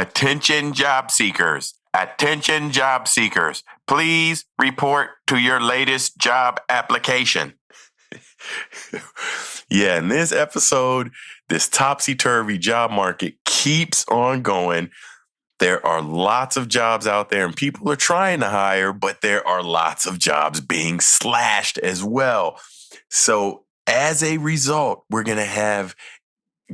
Attention job seekers. Attention job seekers. Please report to your latest job application. Yeah, in this episode, this topsy-turvy job market keeps on going. There are lots of jobs out there and people are trying to hire, but there are lots of jobs being slashed as well. So as a result, we're going to have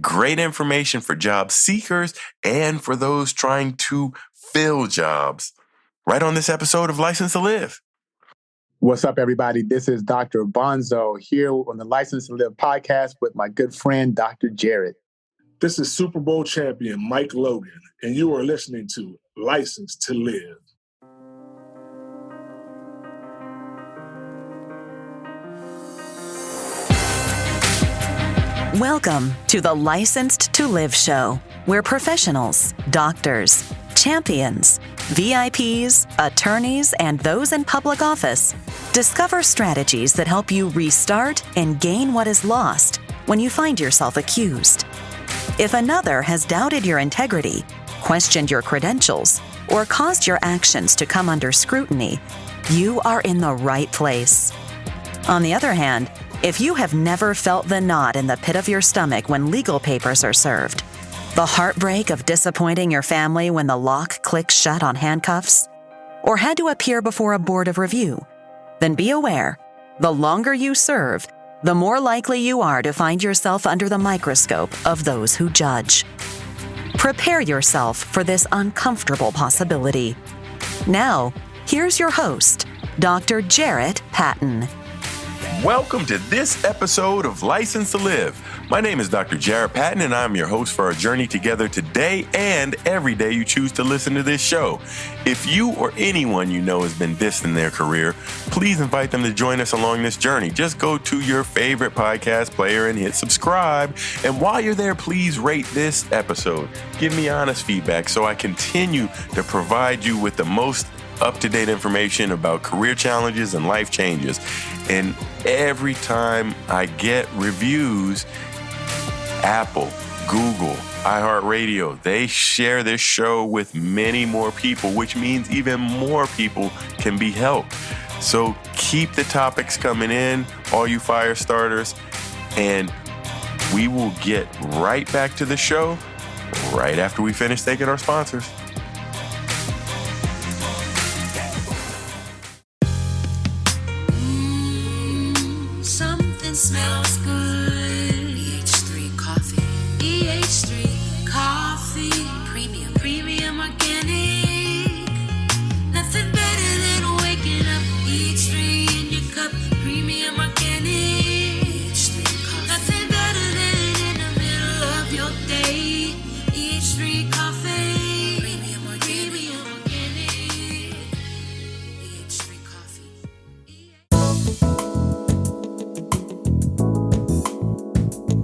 great information for job seekers and for those trying to fill jobs right on this episode of License to Live. What's up, everybody? This is Dr. Bonzo here on the License to Live podcast with my good friend, Dr. Jarrett. This is Super Bowl champion Mike Logan, and you are listening to License to Live. Welcome to the Licensed to Live show, where professionals, doctors, champions, VIPs, attorneys, and those in public office discover strategies that help you restart and gain what is lost when you find yourself accused. If another has doubted your integrity, questioned your credentials, or caused your actions to come under scrutiny, you are in the right place. On the other hand, if you have never felt the knot in the pit of your stomach when legal papers are served, the heartbreak of disappointing your family when the lock clicks shut on handcuffs, or had to appear before a board of review, then be aware, the longer you serve, the more likely you are to find yourself under the microscope of those who judge. Prepare yourself for this uncomfortable possibility. Now, here's your host, Dr. Jarrett Patton. Welcome to this episode of License to Live. My name is Dr. Jarrett Patton, and I'm your host for our journey together today and every day you choose to listen to this show. If you or anyone you know has been dissed in their career, please invite them to join us along this journey. Just go to your favorite podcast player and hit subscribe. And while you're there, please rate this episode. Give me honest feedback so I continue to provide you with the most up-to-date information about career challenges and life changes. And every time I get reviews, Apple, Google, iHeartRadio, they share this show with many more people, which means even more people can be helped. So keep the topics coming in, all you fire starters, and we will get right back to the show right after we finish thanking our sponsors. Smells good. EH3 coffee. EH3 coffee. Premium organic. Nothing better than waking up. EH3 in your cup. Premium organic. EH3 coffee. Nothing better than in the middle of your day. EH3 coffee. Premium organic. EH3 coffee.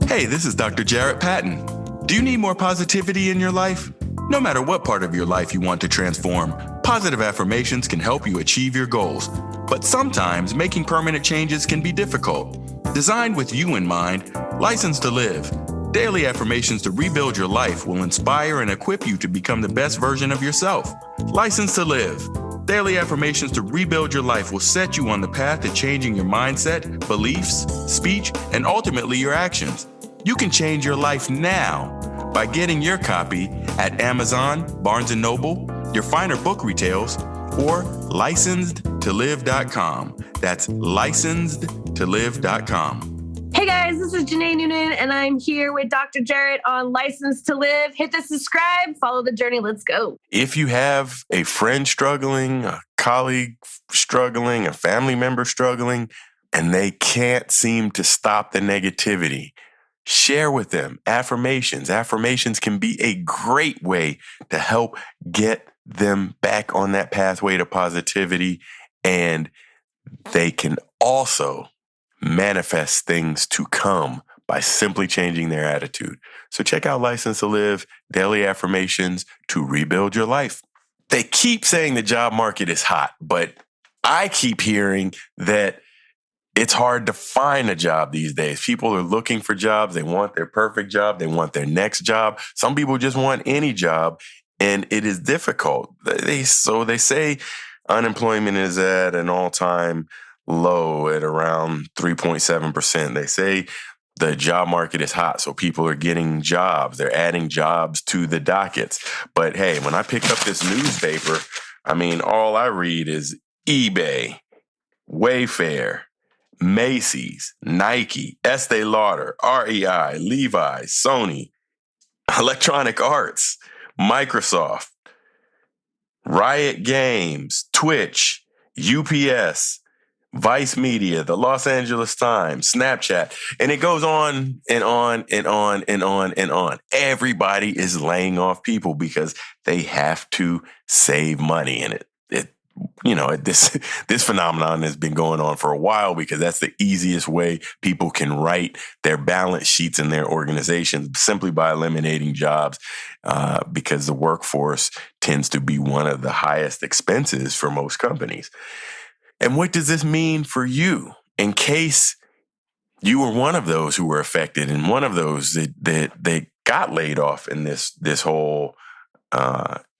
Hey, this is Dr. Jarrett Patton. Do you need more positivity in your life? No matter what part of your life you want to transform, positive affirmations can help you achieve your goals. But sometimes making permanent changes can be difficult. Designed with you in mind, License to Live. Daily affirmations to rebuild your life will inspire and equip you to become the best version of yourself. License to Live. Daily affirmations to rebuild your life will set you on the path to changing your mindset, beliefs, speech, and ultimately your actions. You can change your life now by getting your copy at Amazon, Barnes & Noble, your finer book retails, or licensedtolive.com. That's licensedtolive.com. Hey guys, this is Janae Noonan, and I'm here with Dr. Jarrett on License to Live. Hit the subscribe, follow the journey, let's go. If you have a friend struggling, a colleague struggling, a family member struggling, and they can't seem to stop the negativity, share with them affirmations. Affirmations can be a great way to help get them back on that pathway to positivity, and they can also manifest things to come by simply changing their attitude. So check out License to Live, daily affirmations to rebuild your life. They keep saying the job market is hot, but I keep hearing that it's hard to find a job these days. People are looking for jobs. They want their perfect job. They want their next job. Some people just want any job. And it is difficult. They say unemployment is at an all-time low at around 3.7%. They say the job market is hot, so people are getting jobs. They're adding jobs to the dockets. But hey, when I pick up this newspaper, I mean, all I read is eBay, Wayfair, Macy's, Nike, Estee Lauder, REI, Levi's, Sony, Electronic Arts, Microsoft, Riot Games, Twitch, UPS, Vice Media, the Los Angeles Times, Snapchat, and it goes on and on and on and on and on. Everybody is laying off people because they have to save money in it. This phenomenon has been going on for a while because that's the easiest way people can write their balance sheets in their organizations, simply by eliminating jobs, because the workforce tends to be one of the highest expenses for most companies. And what does this mean for you in case you were one of those who were affected and one of those that got laid off in this whole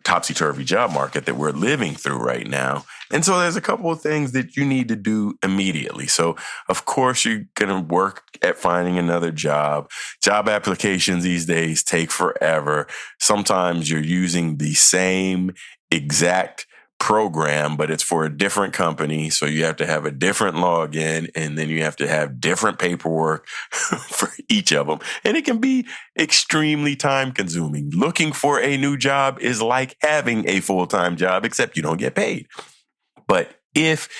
topsy-turvy job market that we're living through right now? And so there's a couple of things that you need to do immediately. So, of course, you're going to work at finding another job. Job applications these days take forever. Sometimes you're using the same exact program, but it's for a different company. So you have to have a different login, and then you have to have different paperwork for each of them. And it can be extremely time consuming. Looking for a new job is like having a full-time job, except you don't get paid. But if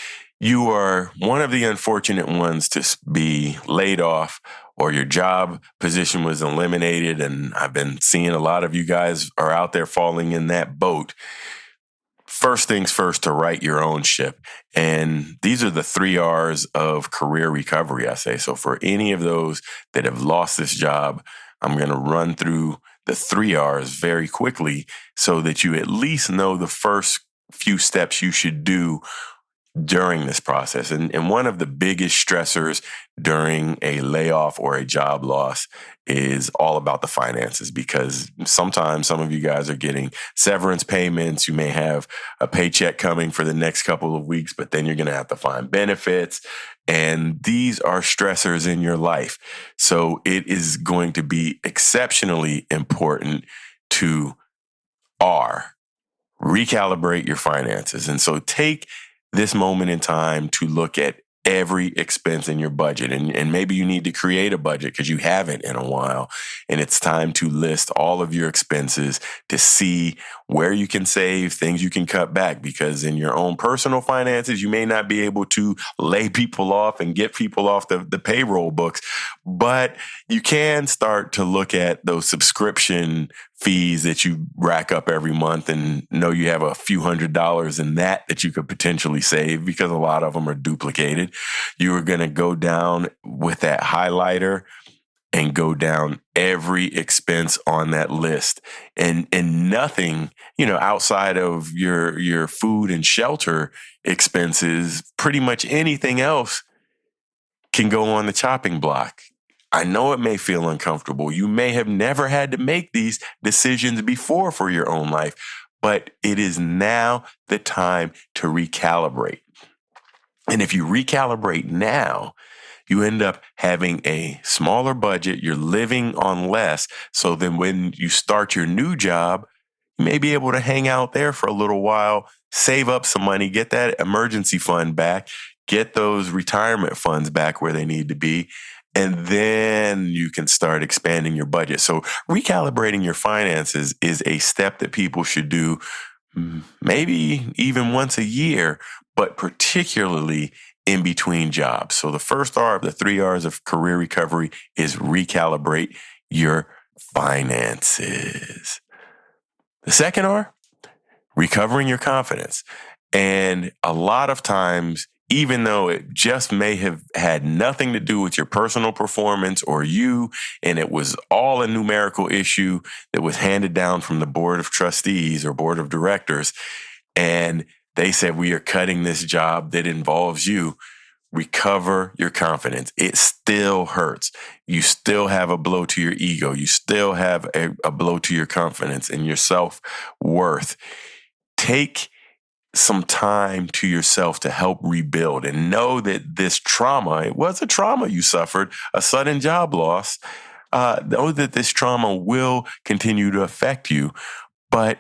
you are one of the unfortunate ones to be laid off, or your job position was eliminated, and I've been seeing a lot of you guys are out there falling in that boat, first things first, to right your own ship. And these are the 3 R's of career recovery, I say. So for any of those that have lost this job, I'm going to run through the 3 R's very quickly so that you at least know the first few steps you should do during this process. And one of the biggest stressors during a layoff or a job loss is all about the finances, because sometimes some of you guys are getting severance payments. You may have a paycheck coming for the next couple of weeks, but then you're going to have to find benefits. And these are stressors in your life. So it is going to be exceptionally important to recalibrate your finances. And so take this moment in time to look at every expense in your budget. And maybe you need to create a budget because you haven't in a while. And it's time to list all of your expenses to see where you can save, things you can cut back, because in your own personal finances, you may not be able to lay people off and get people off the payroll books, but you can start to look at those subscription fees that you rack up every month and know you have a few $100s in that you could potentially save, because a lot of them are duplicated. You are going to go down with that highlighter and go down every expense on that list, and nothing, outside of your food and shelter expenses, pretty much anything else can go on the chopping block. I know it may feel uncomfortable. You may have never had to make these decisions before for your own life, but it is now the time to recalibrate. And if you recalibrate now, you end up having a smaller budget. You're living on less. So then when you start your new job, you may be able to hang out there for a little while, save up some money, get that emergency fund back, get those retirement funds back where they need to be. And then you can start expanding your budget. So recalibrating your finances is a step that people should do maybe even once a year, but particularly in between jobs. So the first R of the 3 R's of career recovery is recalibrate your finances. The second R, recovering your confidence. And a lot of times, even though it just may have had nothing to do with your personal performance or you, and it was all a numerical issue that was handed down from the board of trustees or board of directors, and they said, we are cutting this job that involves you. recover your confidence. It still hurts. You still have a blow to your ego. You still have a blow to your confidence and your self-worth. Take some time to yourself to help rebuild and know that this trauma, it was a trauma you suffered, a sudden job loss. Know that this trauma will continue to affect you, but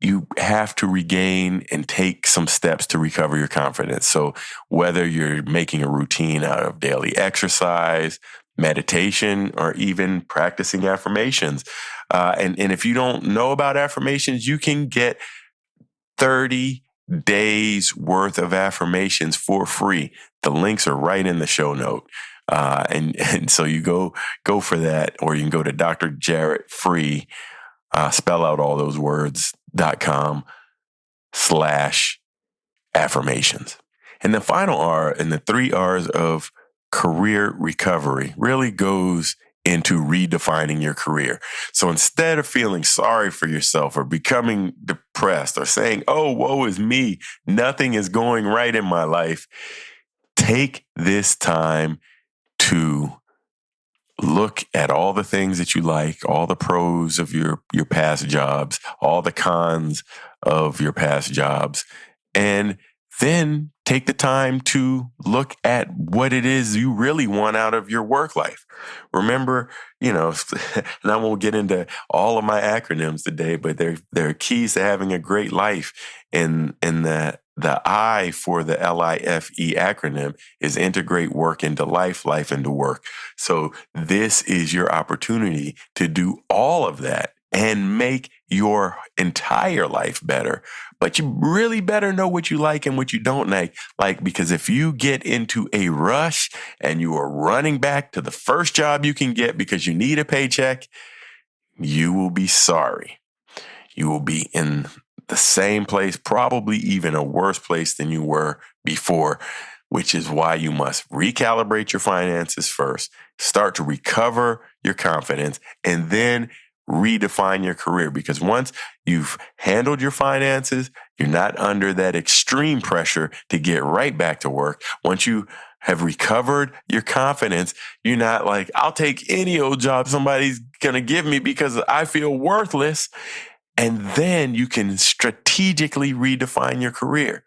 you have to regain and take some steps to recover your confidence. So whether you're making a routine out of daily exercise, meditation, or even practicing affirmations. And if you don't know about affirmations, you can get 30 days worth of affirmations for free. The links are right in the show note. And so you go for that, or you can go to Dr. Jarrett Free, spell out all those words.com/affirmations. And the final R and the 3 R's of career recovery really goes into redefining your career. So instead of feeling sorry for yourself or becoming depressed or saying, oh, woe is me, nothing is going right in my life, take this time to look at all the things that you like, all the pros of your past jobs, all the cons of your past jobs, and then take the time to look at what it is you really want out of your work life. Remember, and I won't get into all of my acronyms today, but they're keys to having a great life. And the I for the LIFE acronym is integrate work into life, life into work. So this is your opportunity to do all of that and make your entire life better. But you really better know what you like and what you don't like, because if you get into a rush and you are running back to the first job you can get because you need a paycheck, you will be sorry. You will be in the same place, probably even a worse place than you were before, which is why you must recalibrate your finances first, start to recover your confidence, and then redefine your career. Because once you've handled your finances, you're not under that extreme pressure to get right back to work. Once you have recovered your confidence, you're not like, I'll take any old job somebody's going to give me because I feel worthless. And then you can strategically redefine your career.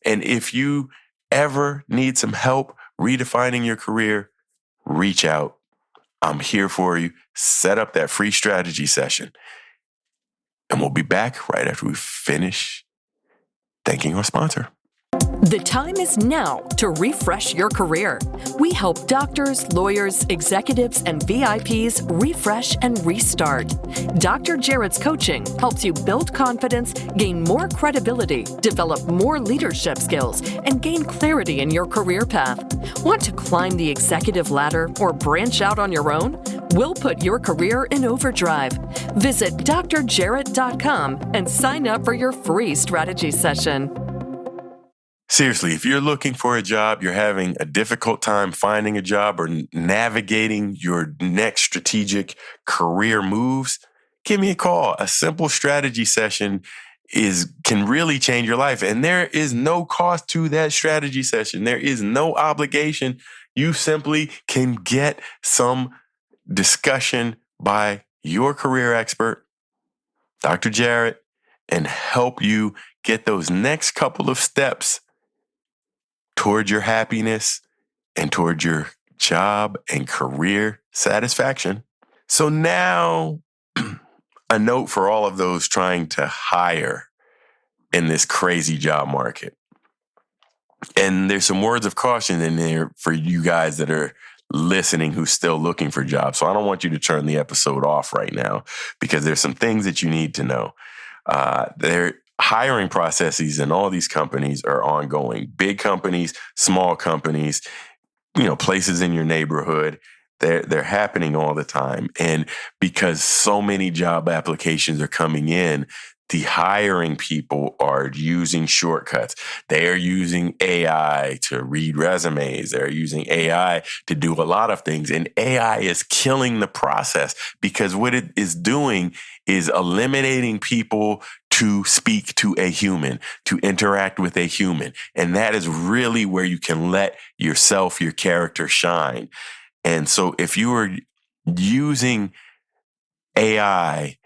And if you ever need some help redefining your career, reach out. I'm here for you. Set up that free strategy session. And we'll be back right after we finish thanking our sponsor. The time is now to refresh your career. We help doctors, lawyers, executives, and VIPs refresh and restart. Dr. Jarrett's coaching helps you build confidence, gain more credibility, develop more leadership skills, and gain clarity in your career path. Want to climb the executive ladder or branch out on your own? We'll put your career in overdrive. Visit drjarrett.com and sign up for your free strategy session. Seriously, if you're looking for a job, you're having a difficult time finding a job or navigating your next strategic career moves, give me a call. A simple strategy session can really change your life. And there is no cost to that strategy session. There is no obligation. You simply can get some discussion by your career expert, Dr. Jarrett, and help you get those next couple of steps toward your happiness and toward your job and career satisfaction. So now, a note for all of those trying to hire in this crazy job market. And there's some words of caution in there for you guys that are listening who's still looking for jobs. So I don't want you to turn the episode off right now, because there's some things that you need to know. Their hiring processes in all these companies are ongoing. Big companies, small companies, places in your neighborhood. They're happening all the time. And because so many job applications are coming in, the hiring people are using shortcuts. They are using AI to read resumes. They're using AI to do a lot of things. And AI is killing the process, because what it is doing is eliminating people to speak to a human, to interact with a human. And that is really where you can let yourself, your character shine. And so if you are using AI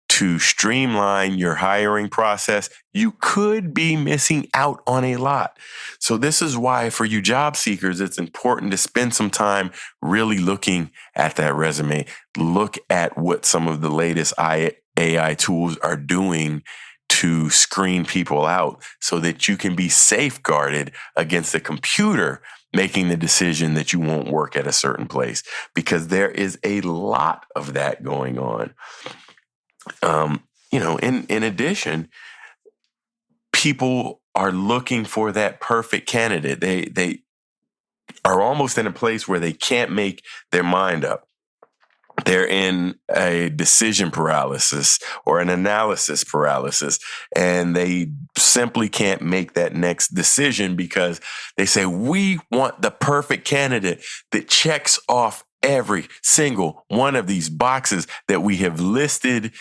to streamline your hiring process, you could be missing out on a lot. So this is why for you job seekers, it's important to spend some time really looking at that resume. Look at what some of the latest AI tools are doing to screen people out so that you can be safeguarded against the computer making the decision that you won't work at a certain place, because there is a lot of that going on. In addition, people are looking for that perfect candidate. They are almost in a place where they can't make their mind up. They're in a decision paralysis or an analysis paralysis, and they simply can't make that next decision because they say, we want the perfect candidate that checks off every single one of these boxes that we have listed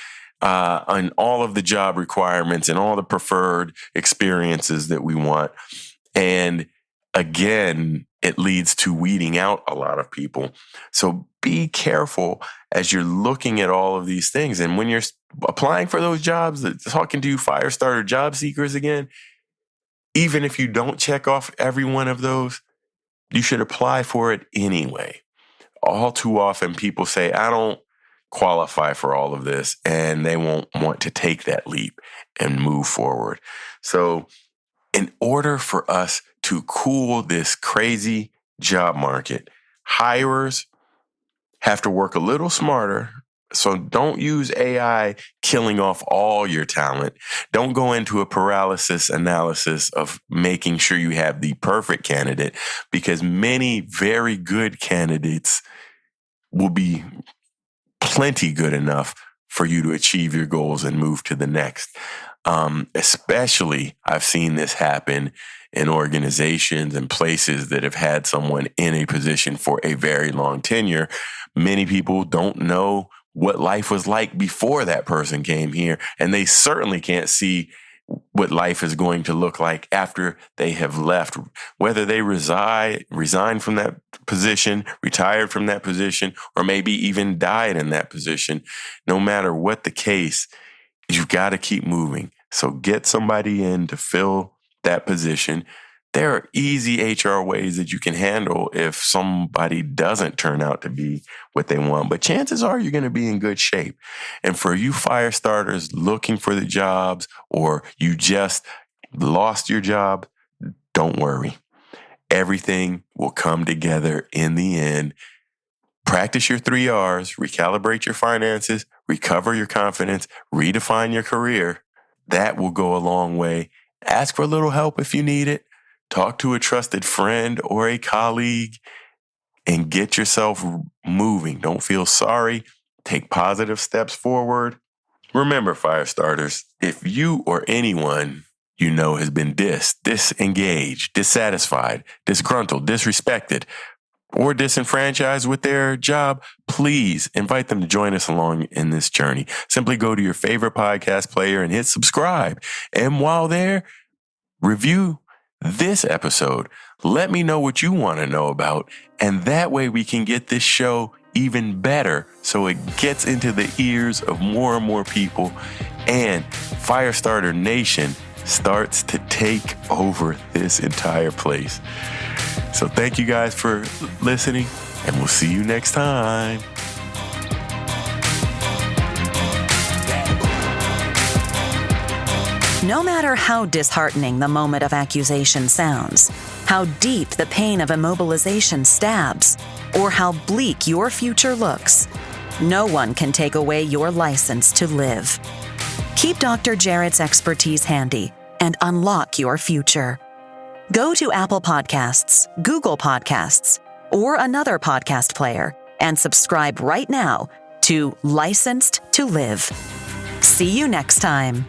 on all of the job requirements and all the preferred experiences that we want. And again, it leads to weeding out a lot of people. So be careful as you're looking at all of these things. And when you're applying for those jobs, talking to you fire starter job seekers again, even if you don't check off every one of those, you should apply for it anyway. All too often people say, I don't qualify for all of this, and they won't want to take that leap and move forward. So in order for us to cool this crazy job market, hirers have to work a little smarter. So don't use AI killing off all your talent. Don't go into a paralysis analysis of making sure you have the perfect candidate, because many very good candidates will be plenty good enough for you to achieve your goals and move to the next. Especially, I've seen this happen in organizations and places that have had someone in a position for a very long tenure. Many people don't know what life was like before that person came here, and they certainly can't see what life is going to look like after they have left, whether they resign from that position, retired from that position, or maybe even died in that position. No matter what the case, you've got to keep moving. So get somebody in to fill that position. There are easy HR ways that you can handle if somebody doesn't turn out to be what they want. But chances are you're going to be in good shape. And for you fire starters looking for the jobs, or you just lost your job, don't worry. Everything will come together in the end. Practice your 3 R's, recalibrate your finances, recover your confidence, redefine your career. That will go a long way. Ask for a little help if you need it. Talk to a trusted friend or a colleague and get yourself moving. Don't feel sorry. Take positive steps forward. Remember, fire starters, if you or anyone you know has been disengaged, dissatisfied, disgruntled, disrespected, or disenfranchised with their job, please invite them to join us along in this journey. Simply go to your favorite podcast player and hit subscribe. And while there, review this episode. Let me know what you want to know about, and that way we can get this show even better so it gets into the ears of more and more people, and Firestarter Nation starts to take over this entire place. So thank you guys for listening, and we'll see you next time. No matter how disheartening the moment of accusation sounds, how deep the pain of immobilization stabs, or how bleak your future looks, no one can take away your license to live. Keep Dr. Jarrett's expertise handy and unlock your future. Go to Apple Podcasts, Google Podcasts, or another podcast player and subscribe right now to Licensed to Live. See you next time.